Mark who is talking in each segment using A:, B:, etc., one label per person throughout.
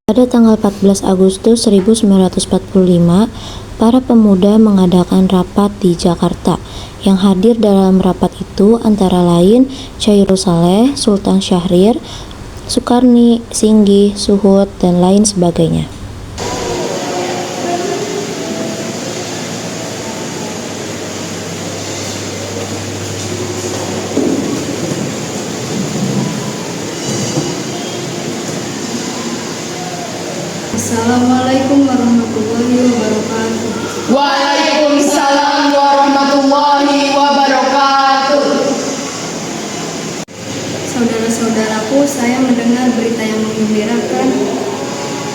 A: Pada tanggal 14 Agustus 1945, para pemuda mengadakan rapat di Jakarta. Yang hadir dalam rapat itu antara lain Chairul Saleh, Sultan Syahrir, Sukarni, Singgih, Suhud, dan lain sebagainya.
B: Assalamualaikum warahmatullahi wabarakatuh.
C: Waalaikumsalam warahmatullahi wabarakatuh.
B: Saudara-saudaraku, saya mendengar berita yang menggembirakan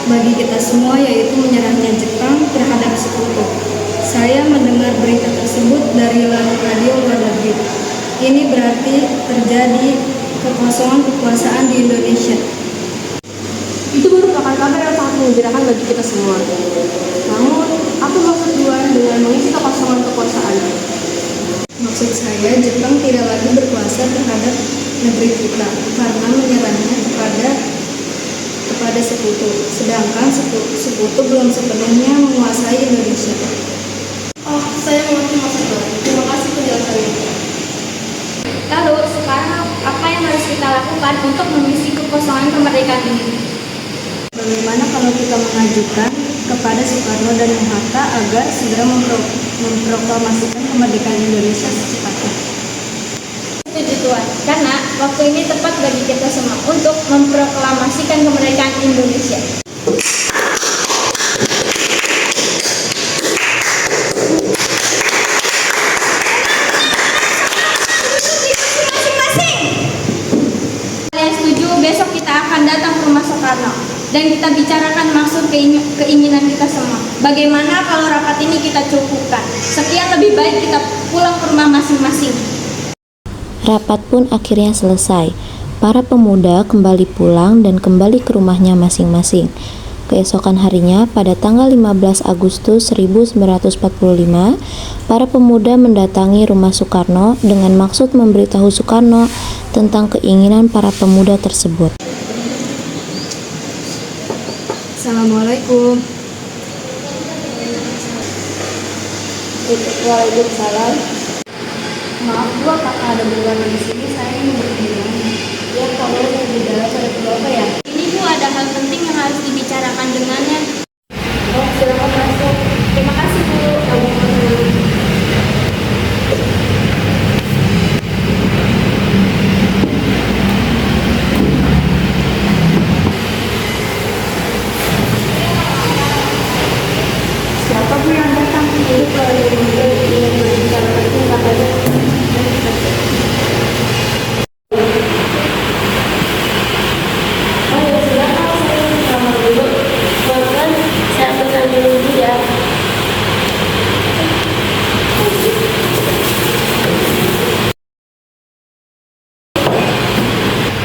B: bagi kita semua, yaitu menyerahnya Jepang terhadap Sekutu. Saya mendengar berita tersebut dari radio luar negeri. Ini berarti terjadi kekosongan kekuasaan di Indonesia.
D: Itu merupakan kabar yang sangat mengembirakan bagi kita semua. Namun, apa maksud luar dengan mengisi kekosongan kekuasaan?
B: Maksud saya, Jepang tidak lagi berkuasa terhadap negeri kita karena menyerahnya kepada Sekutu. Sedangkan Sekutu belum sepenuhnya menguasai Indonesia.
D: Oh, saya mengerti maksudnya. Terima kasih penjelasannya.
E: Lalu, sekarang apa yang harus kita lakukan untuk mengisi kekosongan kemerdekaan ini?
B: Bagaimana kalau kita mengajukan kepada Soekarno dan Bung Hatta agar segera memproklamasikan kemerdekaan Indonesia secepatnya?
E: Setuju Tuan, karena waktu ini tepat bagi kita semua untuk memproklamasikan kemerdekaan Indonesia. Kalian setuju, besok kita akan datang ke rumah Soekarno dan kita bicarakan maksud keinginan kita semua. Bagaimana kalau rapat ini kita cukupkan? Sekian, lebih baik kita pulang ke rumah masing-masing.
A: Rapat pun akhirnya selesai. Para pemuda kembali pulang dan kembali ke rumahnya masing-masing. Keesokan harinya, pada tanggal 15 Agustus 1945, para pemuda mendatangi rumah Soekarno dengan maksud memberitahu Soekarno tentang keinginan para pemuda tersebut.
B: Assalamualaikum.
D: Waalaikumsalam. Maaf Bu, apakah ada berwarna di sini? Saya ingin berbincang. Ya, kalau di dalam ada perlu apa ya?
E: Ini Bu, ada hal penting yang harus dibicarakan dengannya.
D: Oh, silakan masuk.
E: Terima kasih Bu.
D: Siapa Bu yang datang? Ini kalau ingin berbicara penting katanya. Oh ya, silakan. Saya ingin kamar dulu. Bahkan saya pesan dulu ya.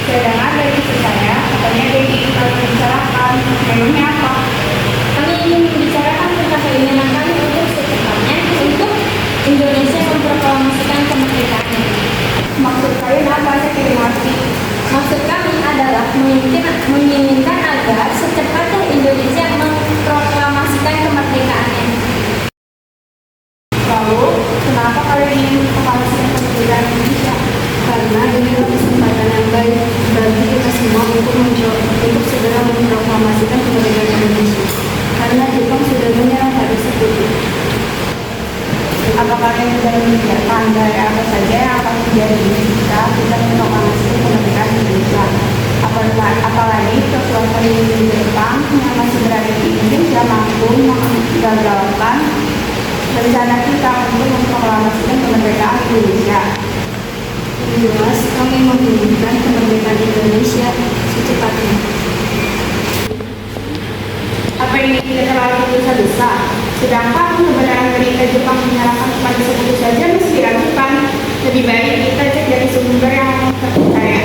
D: Saya dengar dari istri saya, katanya dia ingin membicarakan. Memangnya apa?
E: Kami ingin membicarakan tentang keinginan kami untuk secepatnya untuk Indonesia memproklamasikan kemerdekaannya.
D: Maksud kalian apa? Saya tidak ngerti.
E: Maksud kami adalah menginginkan agar secepatnya Indonesia memproklamasikan kemerdekaannya.
D: Lalu, kenapa kalian ingin memproklamasikan kemerdekaan Indonesia?
B: Karena ini kesempatan yang baik bagi kita semua untuk segera memproklamasikan kemerdekaan Indonesia. Karena Jepang sudah menyerah pada Sekutu.
D: Apa kalian sudah memikirkan dari apa saja yang akan terjadi jika kita memproklamasikan kemerdekaan Indonesia? Apalagi kekuatan di Jepang yang masih berada di Indonesia mampu menggagalkan rencana kita untuk memproklamasikan kemerdekaan Indonesia.
B: Jelas, kami menginginkan kemerdekaan Indonesia secepatnya.
D: Apa ini tidak terlalu dosa-dosa? Sedangkan keberadaan berita Jepang menyerahkan kepada Sekutu saja masih diragukan. Lebih baik kita cek dari sumber yang terpercaya.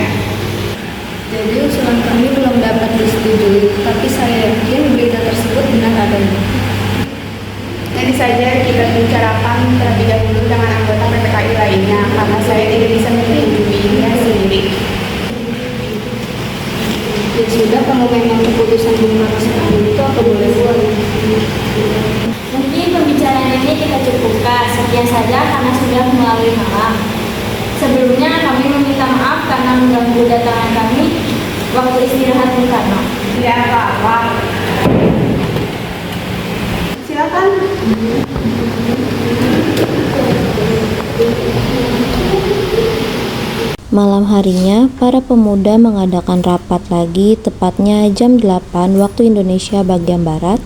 B: Jadi usulan kami belum dapat disetujui, tapi saya yakin berita tersebut benar adanya.
D: Nanti saja kita bicarakan terlebih dahulu dengan anggota PPKI lainnya, karena saya tidak bisa menyetujuinya sendiri.
B: Ya sudah, kalau memang keputusan keputusan Bung Karno seperti itu atau boleh buat?
E: Mungkin pembicaraan ini kita cukupkan. Sekian saja karena sudah melalui malam. Sebelumnya kami meminta maaf karena mengganggu datangan kami waktu istirahat Bung Karno.
D: Tidak apa-apa. Silakan.
A: Malam harinya, para pemuda mengadakan rapat lagi tepatnya jam 8 waktu Indonesia bagian Barat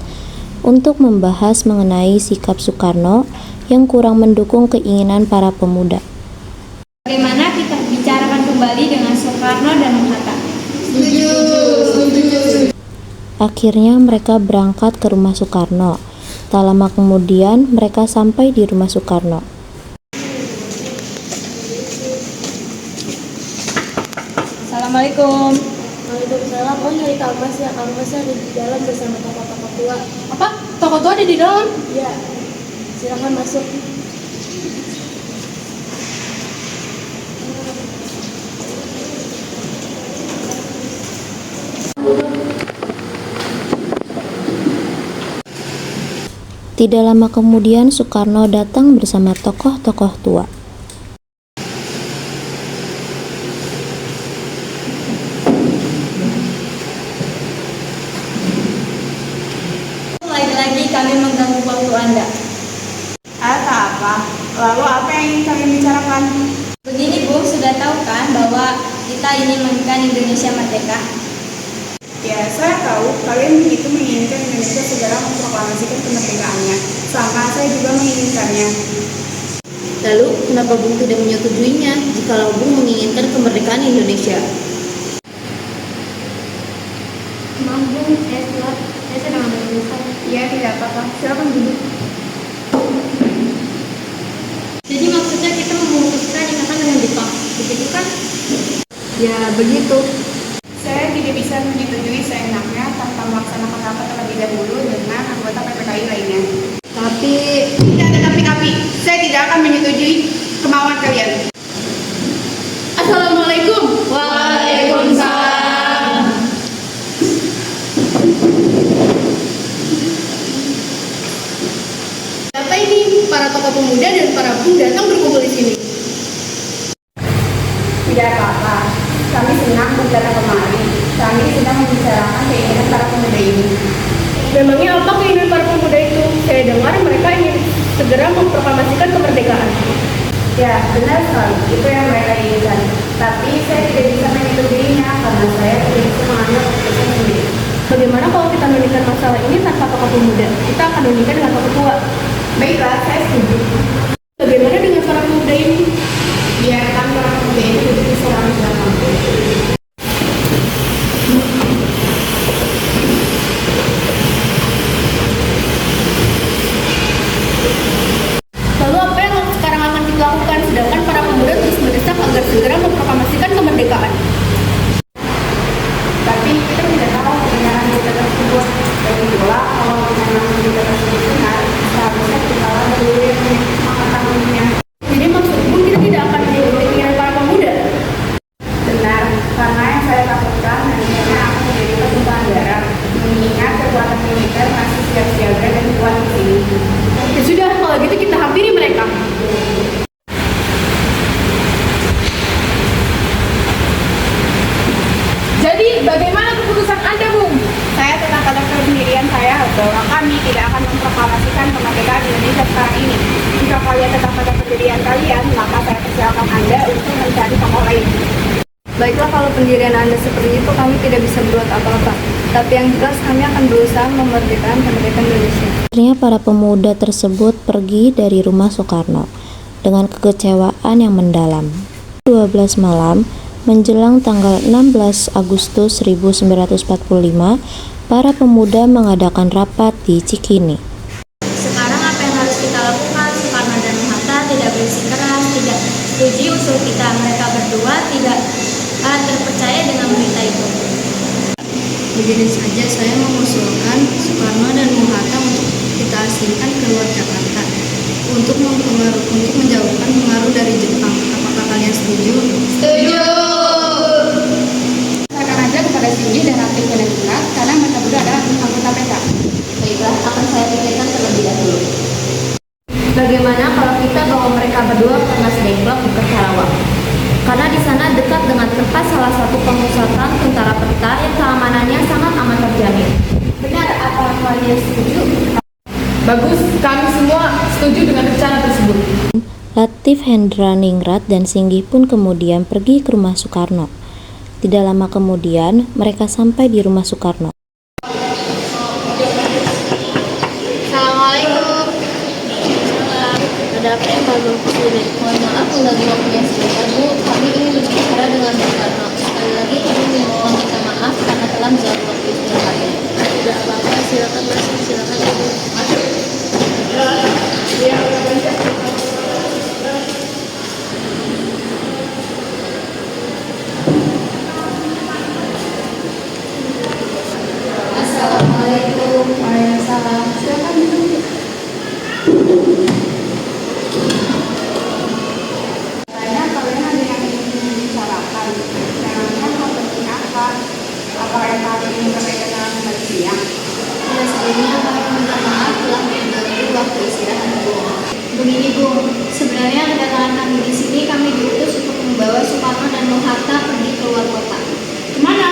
A: untuk membahas mengenai sikap Soekarno yang kurang mendukung keinginan para pemuda.
E: Bagaimana kita bicarakan kembali dengan Soekarno dan Bung Hatta?
A: Akhirnya mereka berangkat ke rumah Soekarno. Tak lama kemudian mereka sampai di rumah Soekarno.
E: Assalamualaikum.
B: Waalaikumsalam. Oh, nyari Kang Mas ya. Kang Mas ada di dalam bersama tokoh-tokoh tua.
C: Apa? Toko tua ada di dalam?
B: Iya. Silakan masuk.
A: Tidak lama kemudian Soekarno datang bersama tokoh-tokoh tua.
E: Lagi-lagi kami mengganggu waktu Anda.
D: Tak apa. Lalu apa yang ingin kalian bicarakan?
E: Begini Bu, sudah tahu kan bahwa kita ingin menginginkan Indonesia merdeka?
D: Ya, saya tahu kalian begitu menginginkan Indonesia segera memproklamasikan kemerdekaannya. Sama saya juga menginginkannya.
F: Lalu, kenapa Bung tidak menyetujuinya jikalau Bung menginginkan kemerdekaan Indonesia?
E: Maaf Bu, saya sedang ada urusan.
D: Ya, tidak apa-apa. Silakan duduk.
E: Jadi maksudnya kita memutuskan ikatan dengan Jepang, begitu kan?
B: Ya, begitu.
D: Saya tidak bisa menyetujui seenaknya tanpa melaksanakan rapat terlebih dahulu dengan anggota PPKI lainnya.
B: Tapi
D: Tidak ada tapi-tapi. Saya tidak akan menyetujui kemauan kalian.
C: Assalamualaikum.
E: Waalaikumsalam.
C: Apa ini? Para tokoh pemuda dan para bung datang berkumpul di sini.
D: Tidak apa-apa. Kami senang berdatang kemari. Kami sedang membicarakan keinginan para pemuda ini.
B: memangnya apa keinginan para pemuda itu? Saya dengar mereka ingin segera memproklamasikan kemerdekaan.
D: Ya, benar sekali. Itu yang mereka inginkan. Tapi saya tidak bisa menyetujuinya karena saya tidak bisa mengambil keputusan sendiri.
B: Bagaimana kalau kita menunjukkan masalah ini tanpa tokoh pemuda? Kita akan menunjukkan dengan tokoh tua.
D: Baiklah, saya setuju.
B: Bagaimana dengan para pemuda ini?
D: Biarkan para pemuda ini duduk di belakang.
B: Lalu apa yang sekarang akan kita lakukan sedangkan para pemuda terus mendesak agar segera memproklamasikan kemerdekaan?
D: Tapi kita tidak tahu kebenaran berita tersebut. Lagi pula, kalau memang berita tersebut benar, seharusnya kita dulu yang mengetahuinya.
B: Jadi maksudmu kita tidak akan mengikuti keinginan para pemuda?
D: Benar, karena yang saya takutkan nantinya akan menjadi pertumpahan darah, mengingat kekuatan militer masih siap siaga dan kuat di sini.
B: Ya sudah, kalau gitu kita hampiri mereka.
C: Jadi, bagaimana keputusan Anda, Bung?
D: Saya tetap pada pendirian saya bahwa kami tidak akan memproklamasikan kemerdekaan Indonesia sekarang ini. Jika kalian tetap pada pendirian kalian, maka saya persilakan Anda untuk mencari tokoh lain.
B: Baiklah, kalau pendirian Anda seperti itu, kami tidak bisa berbuat apa-apa. Tapi yang jelas kami akan berusaha memerdekakan kemerdekaan Indonesia.
A: Akhirnya para pemuda tersebut pergi dari rumah Soekarno dengan kekecewaan yang mendalam. 12 malam, menjelang tanggal 16 Agustus 1945, para pemuda mengadakan rapat di Cikini.
E: Sekarang apa yang harus kita lakukan? Soekarno dan Hatta tidak bersikeras, tidak setuju usul kita. Mereka berdua tidak terpercaya dengan berita itu.
B: Begini saja, saya mengusulkan Soekarno dan Bung Hatta untuk kita asingkan ke luar Jakarta untuk menjauhkan pengaruh dari Jepang. Apakah kalian setuju?
C: Setuju.
D: Serahkan aja kepada Shinji dan Akil Benar karena mereka
F: Rengas Dengklok di Karawang. Karena di sana dekat dengan tempat salah satu pemusatan tentara peta yang keamanannya sangat aman terjamin.
E: Benar, apa kalian setuju?
C: Bagus, kami semua setuju dengan rencana tersebut.
A: Latif, Hendra, Ningrat, dan Singgih pun kemudian pergi ke rumah Soekarno. Tidak lama kemudian, mereka sampai di rumah Soekarno.
E: Assalamualaikum.
F: Ada apa yang baru kesini? Mohon maaf mengganggu waktunya sebentar, Bu. Kami ingin berbicara dengan Bu Karno. Sekali lagi kami meminta maaf karena telah mengganggu waktu istirahatnya. Tidak apa-apa, silakan masuk, silakan Ibu.
B: Assalamualaikum. Waalaikumsalam. Silakan duduk.
D: Kayaknya kalian ada yang ingin dibicarakan. Memangnya hal penting apa? Apakah yang kalian ingin berkaitan dengan tadi siang?
F: Ya, sebelumnya kami meminta maaf telah mengganggu waktu istirahat Bu.
E: Begini Bu, sebenarnya kedatangan kami di sini kami diutus untuk membawa Soekarno dan Bung Hatta pergi keluar kota.
C: Kemana?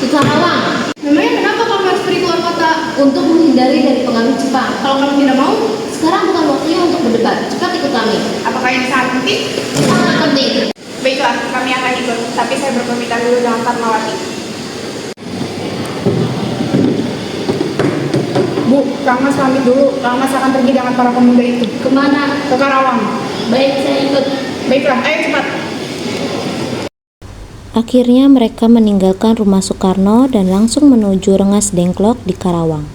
F: Ke Karawang,
C: Memangnya kenapa kamu harus pergi keluar kota?
F: untuk menghindari dari pengaruh Jepang.
C: Kalau kamu tidak mau,
F: Sekarang bukan waktunya untuk berdebat. Cepat ikut kami.
D: Apakah ini sangat penting?
F: Sangat penting.
D: Baiklah, kami akan ikut. Tapi saya berpamitan dulu dengan Fatmawati. Bu, Kang Mas pamit dulu. Kang Mas akan pergi dengan para pemuda itu.
F: Kemana?
D: Ke Karawang.
F: Baik, saya ikut.
D: Baiklah, ayo cepat.
A: Akhirnya mereka meninggalkan rumah Soekarno dan langsung menuju Rengas Dengklok di Karawang.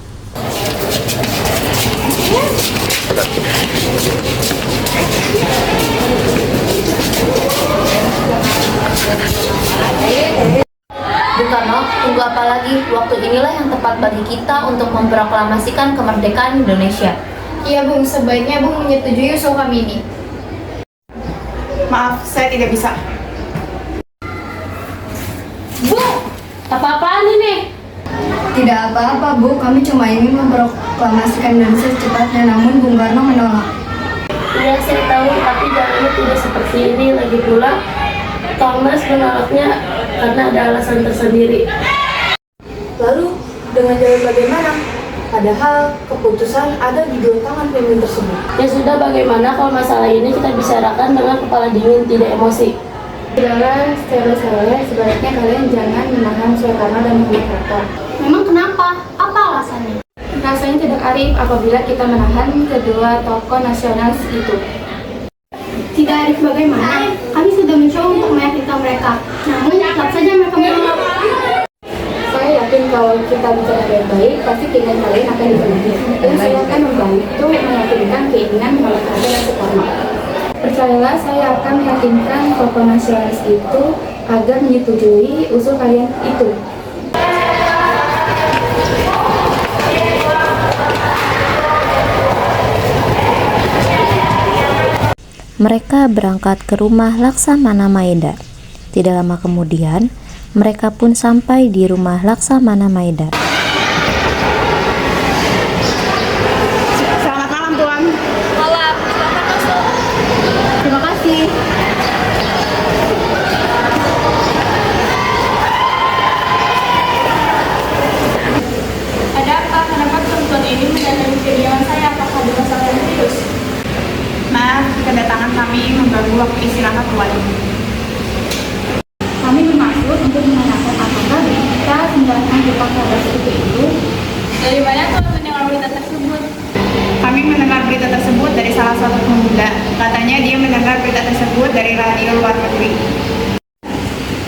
F: Bung Karno, tunggu apa lagi? Waktu inilah yang tepat bagi kita untuk memproklamasikan kemerdekaan Indonesia.
E: Iya Bung, sebaiknya Bung menyetujui usul kami ini.
D: Maaf, saya tidak bisa.
F: Bu, apa-apaan ini?
B: Tidak apa-apa Bu, kami cuma ingin memproklamasikan Indonesia secepatnya, namun Bung Karno menolak.
G: Ya, saya tahu, tapi jalannya tidak seperti ini. Lagi pula, Kang Mas menolaknya karena ada alasan tersendiri.
H: Lalu, dengan jalan bagaimana? Padahal keputusan ada di dua tangan pemimpin tersebut.
G: Ya sudah, bagaimana kalau masalah ini kita bicarakan dengan kepala dingin, tidak emosi.
H: Saudara, secara sebaiknya kalian jangan menahan Soekarno dan Bung Hatta.
E: Memang kenapa? Apa alasannya?
H: Rasanya tidak arif apabila kita menahan kedua tokoh nasionalis itu.
E: Tidak arif bagaimana? Kami sudah mencoba untuk meyakinkan mereka, namun tetap saja mereka menolak.
H: Saya yakin kalau kita bicara baik-baik, pasti keinginan kalian akan dipenuhi. Dan saya akan membantu meyakinkan keinginan menolak Hatta dan Soekarno. Percayalah, saya akan meyakinkan tokoh nasionalis itu agar menyetujui usul kalian itu.
A: Mereka berangkat ke rumah Laksamana Maeda. Tidak lama kemudian, mereka pun sampai di rumah Laksamana Maeda.
D: Selamat malam, Tuan.
E: Malam, silakan masuk.
D: Terima kasih.
E: Ada apa? Kenapa perempuan ini mendatangi kediaman saya? Apakah ada masalah yang serius?
D: Maaf, kedatangan kami mengganggu waktu istirahat Tuan.
H: Kami bermaksud untuk menanyakan apakah berita 914 itu
E: Dari mana Tuhan mendengar berita tersebut?
D: Kami mendengar berita tersebut dari salah satu pemuda. Katanya dia mendengar berita tersebut dari radio luar negeri.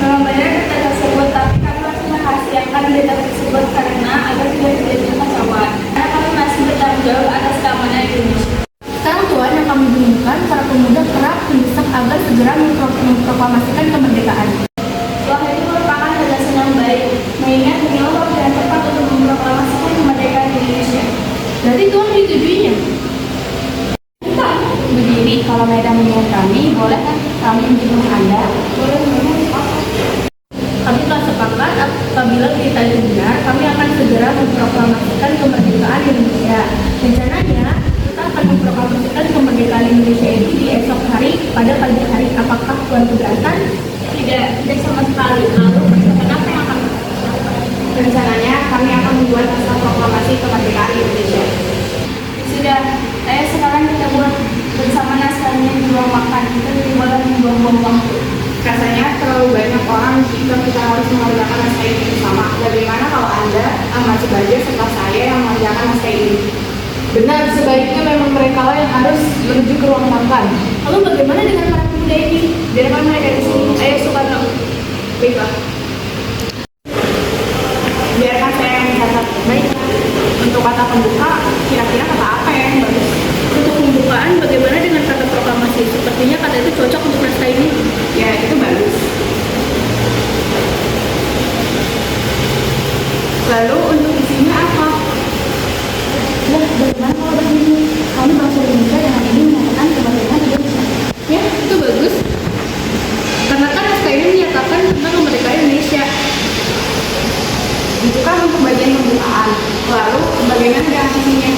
E: Memang benar berita tersebut, tapi kami harus merahasiakan berita tersebut karena agar tidak terjadi kekacauan. Karena kami masih bertanggung jawab atas keamanan Indonesia.
H: sekarang Tuan yang kami bingungkan, para pemuda kerap mendesak agar segera memproklamasikan kemerdekaan.
E: Wah, itu merupakan gagasan yang baik, mengingat inilah waktu yang tepat untuk memproklamasikan kemerdekaan Indonesia.
H: Berarti Tuan menyetujuinya?
E: Entah,
H: Begini, kalau Maeda mengingat kami, boleh kan kami menjemput Anda?
E: boleh memang apa?
H: Kami telah sepakat apabila berita itu benar, kami akan segera memproklamasikan kemerdekaan Indonesia. Rencananya, kita akan memproklamasikan kemerdekaan Indonesia itu di esok hari pada
D: dilakukan?
F: Tidak sama sekali. Lalu persiapan apa yang akan dilakukan?
D: Rencananya kami akan membuat naskah proklamasi kemerdekaan Indonesia. Sudah, sekarang kita buat bersama naskahnya di ruang makan. Kita boleh membuang-buang waktu. Rasanya terlalu banyak orang jika kita harus mengerjakan naskah ini bersama. Bagaimana kalau Anda masih belajar setelah saya yang mengerjakan naskah ini?
C: Benar, sebaiknya memang mereka lah yang harus menuju ke ruang makan.
D: Lalu bagaimana dengan para pemuda ini? Biarkan mereka di sini. Ayo Soekarno. Baiklah. Biarkan saya yang mencatat. Baiklah. Untuk kata pembuka, kira-kira kata apa yang bagus?
C: Untuk pembukaan, bagaimana dengan kata proklamasi? Sepertinya kata itu cocok untuk naskah ini.
D: Ya, itu bagus. Lalu untuk isinya apa?
H: Lah, bagaimana kalau begini? Kami bangsa Indonesia dengan ini menyatakan kemerdekaan Indonesia.
C: Ya, itu bagus. Karena kan naskah ini menyatakan tentang kemerdekaan Indonesia.
D: Itu kan untuk bagian pembukaan. Lalu bagaimana dengan isinya?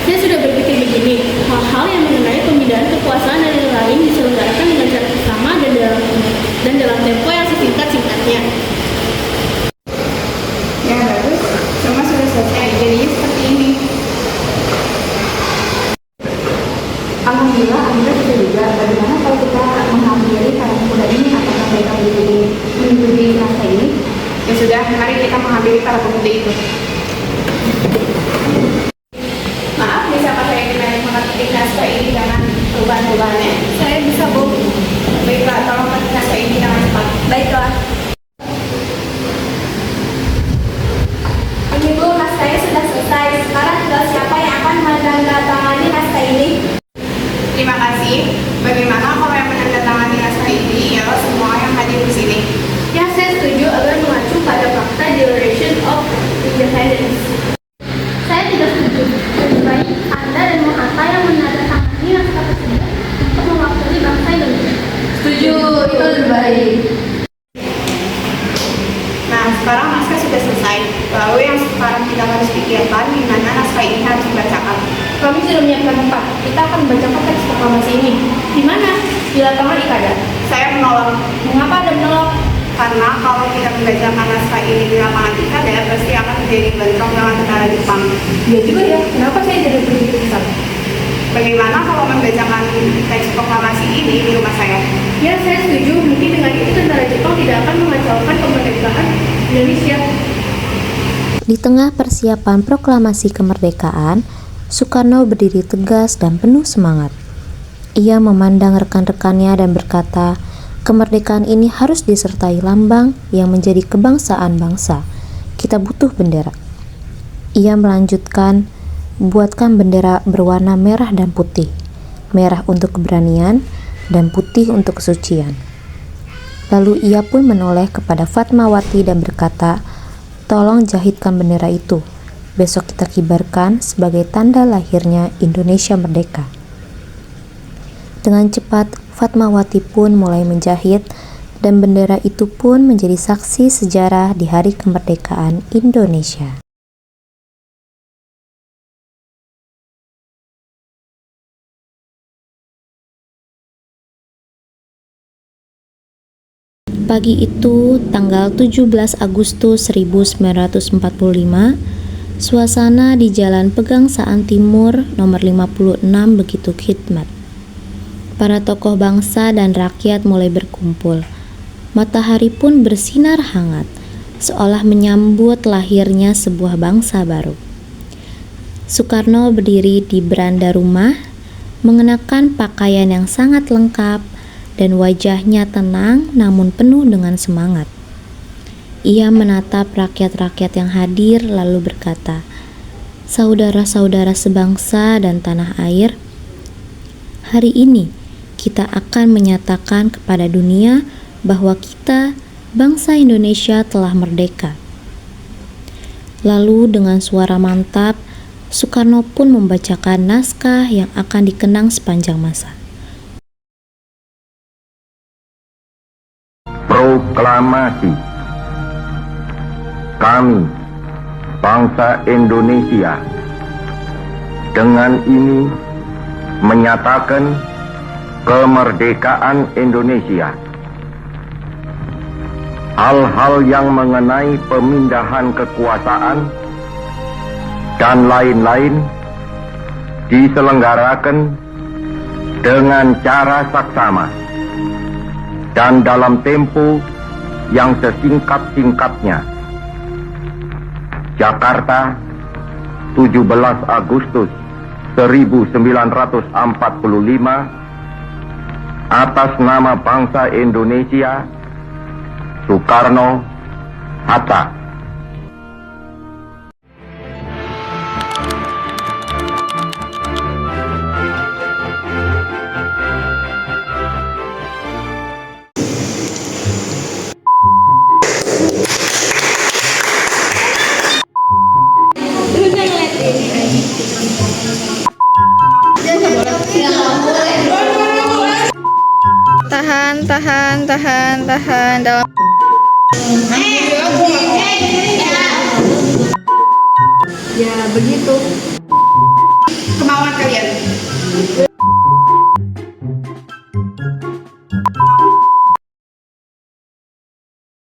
C: Saya sudah berpikir begini, hal-hal yang mengenai pemindahan kekuasaan dari lain diselenggarakan dengan cara bersama dan dalam tempo yang sesingkat-singkatnya.
D: Ya, bagus. Semua sudah selesai. Jadinya seperti ini.
H: Alhamdulillah, Anda bisa juga. Bagaimana kalau kita menghampiri para pemuda ini? Apakah mereka menyetujui naskah ini?
D: Ya sudah, mari kita menghampiri para pemuda itu. Maaf, bisakah saya diminta mengetik naskah ini dengan perubahan-perubahannya?
E: Saya bisa, Bu.
D: Baiklah, tolong ketik naskah ini dengan cepat.
E: Baiklah. Ini Bu, naskahnya sudah selesai. Sekarang tinggal siapa yang akan menandatangani naskah ini?
D: Terima kasih. Bagaimana kalau yang menandatangani naskah ini ialah semua yang hadir di sini?
E: Ya, saya setuju agar mengacu pada fakta Declaration of Independence. Saya tidak setuju. Lebih baik Anda dan Muhatta yang menandatangani naskah tersebut untuk mewakili bangsa Indonesia.
C: Setuju, itu lebih baik.
D: Nah, sekarang naskah sudah selesai. Lalu yang sekarang kita harus pikirkan di mana naskah ini harus dibacakan.
E: Kami sudah menyiapkan tempat. Kita akan membacakan teks proklamasi ini. Di mana? Di lapangan IKADA.
D: Saya menolak.
E: Mengapa Anda menolak?
D: Karena kalau kita membacakan naskah ini di lapangan IKADA, pasti akan terjadi bentrok dengan tentara Jepang.
E: Iya juga ya. Kenapa saya tidak berpikir ke sana?
D: Bagaimana kalau membacakan teks proklamasi ini di rumah saya?
C: Ya, saya setuju. Mungkin dengan itu tentara Jepang tidak akan mengacaukan kemerdekaan Indonesia.
A: Di tengah persiapan proklamasi kemerdekaan, Soekarno berdiri tegas dan penuh semangat. Ia memandang rekan-rekannya dan berkata, kemerdekaan ini harus disertai lambang yang menjadi kebangsaan bangsa. Kita butuh bendera. Ia melanjutkan, buatkan bendera berwarna merah dan putih. Merah untuk keberanian dan putih untuk kesucian. Lalu ia pun menoleh kepada Fatmawati dan berkata, tolong jahitkan bendera itu. Besok kita kibarkan sebagai tanda lahirnya Indonesia merdeka. Dengan cepat, Fatmawati pun mulai menjahit dan bendera itu pun menjadi saksi sejarah di hari kemerdekaan Indonesia. Pagi itu, tanggal 17 Agustus 1945, suasana di Jalan Pegangsaan Timur nomor 56 begitu khidmat. Para tokoh bangsa dan rakyat mulai berkumpul. Matahari pun bersinar hangat, seolah menyambut lahirnya sebuah bangsa baru. Soekarno berdiri di beranda rumah, mengenakan pakaian yang sangat lengkap dan wajahnya tenang namun penuh dengan semangat. Ia menatap rakyat-rakyat yang hadir lalu berkata, saudara-saudara sebangsa dan tanah air, hari ini kita akan menyatakan kepada dunia bahwa kita, bangsa Indonesia, telah merdeka. Lalu dengan suara mantap, Soekarno pun membacakan naskah yang akan dikenang sepanjang masa.
I: Proklamasi. Kami, bangsa Indonesia, dengan ini menyatakan kemerdekaan Indonesia. Hal-hal yang mengenai pemindahan kekuasaan dan lain-lain diselenggarakan dengan cara saksama dan dalam tempo yang sesingkat-singkatnya. Jakarta, 17 Agustus 1945, atas nama bangsa Indonesia, Soekarno Hatta.
B: Tahan dalam. Ya begitu.